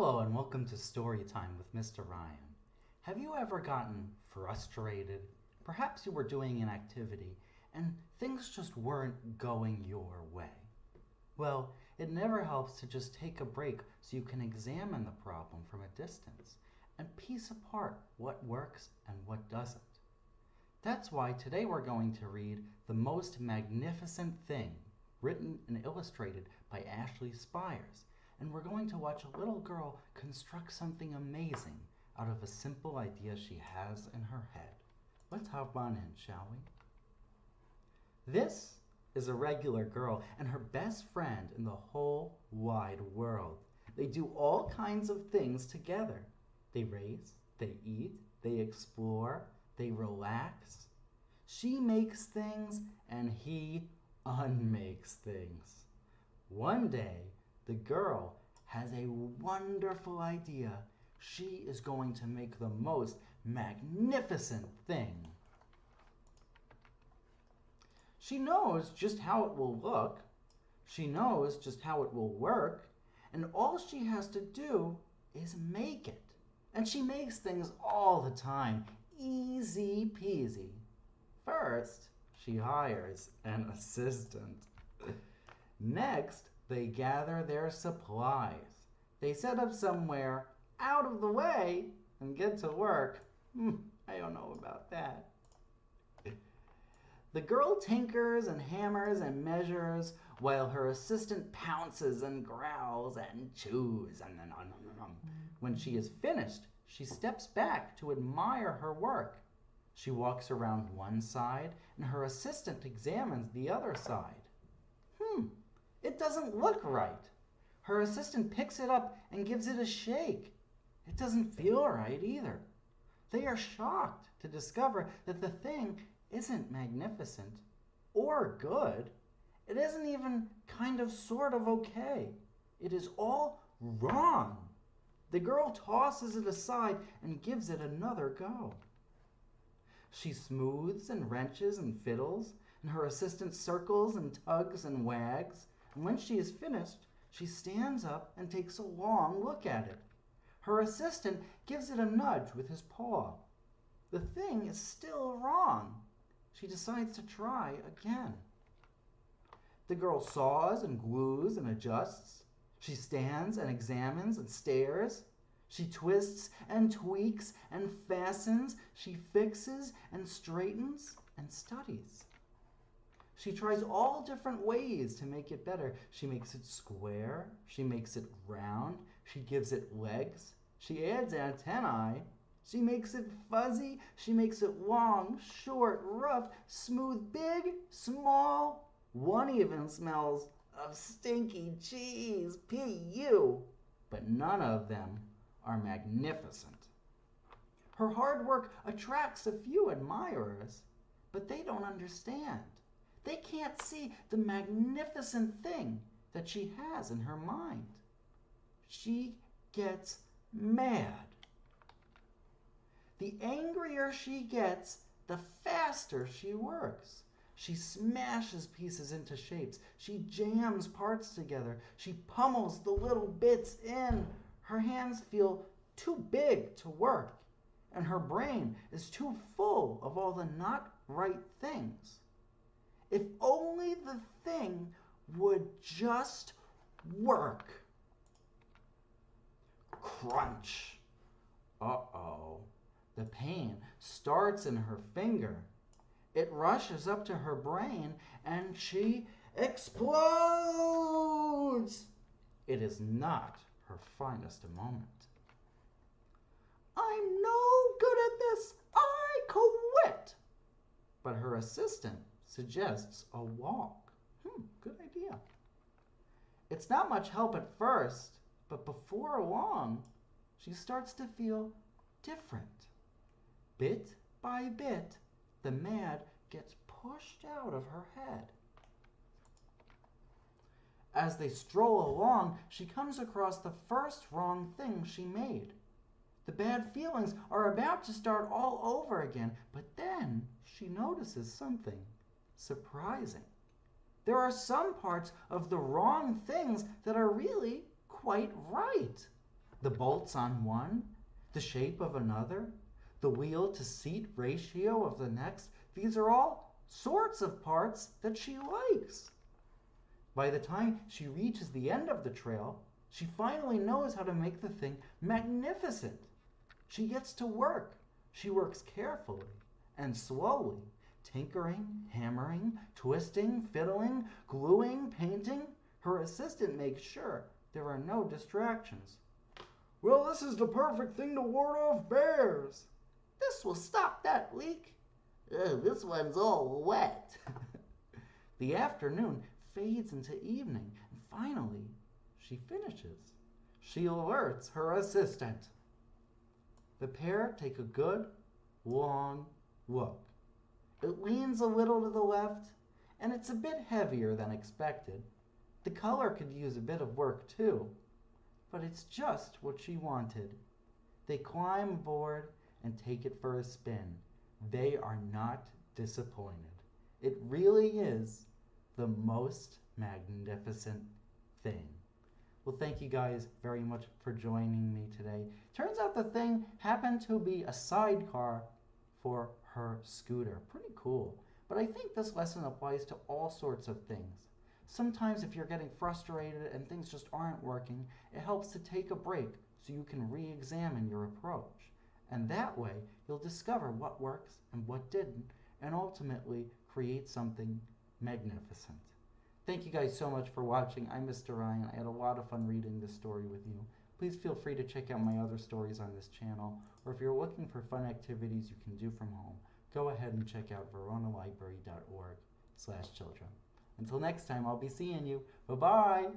Hello and welcome to Story Time with Mr. Ryan. Have you ever gotten frustrated? Perhaps you were doing an activity and things just weren't going your way. Well, it never helps to just take a break so you can examine the problem from a distance and piece apart what works and what doesn't. That's why today we're going to read The Most Magnificent Thing, written and illustrated by Ashley Spires. And we're going to watch a little girl construct something amazing out of a simple idea she has in her head. Let's hop on in, shall we? This is a regular girl and her best friend in the whole wide world. They do all kinds of things together. They race, they eat, they explore, they relax. She makes things and he unmakes things. One day, the girl has a wonderful idea. She is going to make the most magnificent thing. She knows just how it will look. She knows just how it will work. And all she has to do is make it. And she makes things all the time. Easy peasy. First, she hires an assistant. Next, they gather their supplies. They set up somewhere out of the way and get to work. I don't know about that. The girl tinkers and hammers and measures while her assistant pounces and growls and chews. When she is finished, she steps back to admire her work. She walks around one side and her assistant examines the other side. It doesn't look right. Her assistant picks it up and gives it a shake. It doesn't feel right either. They are shocked to discover that the thing isn't magnificent or good. It isn't even kind of sort of okay. It is all wrong. The girl tosses it aside and gives it another go. She smooths and wrenches and fiddles, and her assistant circles and tugs and wags. And when she is finished, she stands up and takes a long look at it. Her assistant gives it a nudge with his paw. The thing is still wrong. She decides to try again. The girl saws and glues and adjusts. She stands and examines and stares. She twists and tweaks and fastens. She fixes and straightens and studies. She tries all different ways to make it better. She makes it square. She makes it round. She gives it legs. She adds antennae. She makes it fuzzy. She makes it long, short, rough, smooth, big, small. One even smells of stinky cheese. P.U. But none of them are magnificent. Her hard work attracts a few admirers, but they don't understand. They can't see the magnificent thing that she has in her mind. She gets mad. The angrier she gets, the faster she works. She smashes pieces into shapes. She jams parts together. She pummels the little bits in. Her hands feel too big to work, and her brain is too full of all the not right things. If only the thing would just work. Crunch. Uh-oh. The pain starts in her finger. It rushes up to her brain and she explodes. It is not her finest moment. I'm no good at this. I quit. But her assistant suggests a walk. Good idea. It's not much help at first, but before long, she starts to feel different. Bit by bit, the mad gets pushed out of her head. As they stroll along, she comes across the first wrong thing she made. The bad feelings are about to start all over again, but then she notices something surprising. There are some parts of the wrong things that are really quite right. the bolts on one, the shape of another, the wheel to seat ratio of the next. These are all sorts of parts that she likes. By the time she reaches the end of the trail, she finally knows how to make the thing magnificent. She gets to work. She works carefully and slowly, tinkering, hammering, twisting, fiddling, gluing, painting. Her assistant makes sure there are no distractions. Well, this is the perfect thing to ward off bears. This will stop that leak. This one's all wet. The afternoon fades into evening, and finally, she finishes. She alerts her assistant. The pair take a good, long look. It leans a little to the left, and it's a bit heavier than expected. The color could use a bit of work too, but it's just what she wanted. They climb aboard and take it for a spin. They are not disappointed. It really is the most magnificent thing. Well, thank you guys very much for joining me today. Turns out the thing happened to be a sidecar for her scooter. Pretty cool. But I think this lesson applies to all sorts of things. Sometimes if you're getting frustrated and things just aren't working, it helps to take a break so you can re-examine your approach. And that way, you'll discover what works and what didn't, and ultimately create something magnificent. Thank you guys so much for watching. I'm Mr. Ryan. I had a lot of fun reading this story with you. Please feel free to check out my other stories on this channel, or if you're looking for fun activities you can do from home, go ahead and check out veronalibrary.org/children. Until next time, I'll be seeing you. Bye-bye.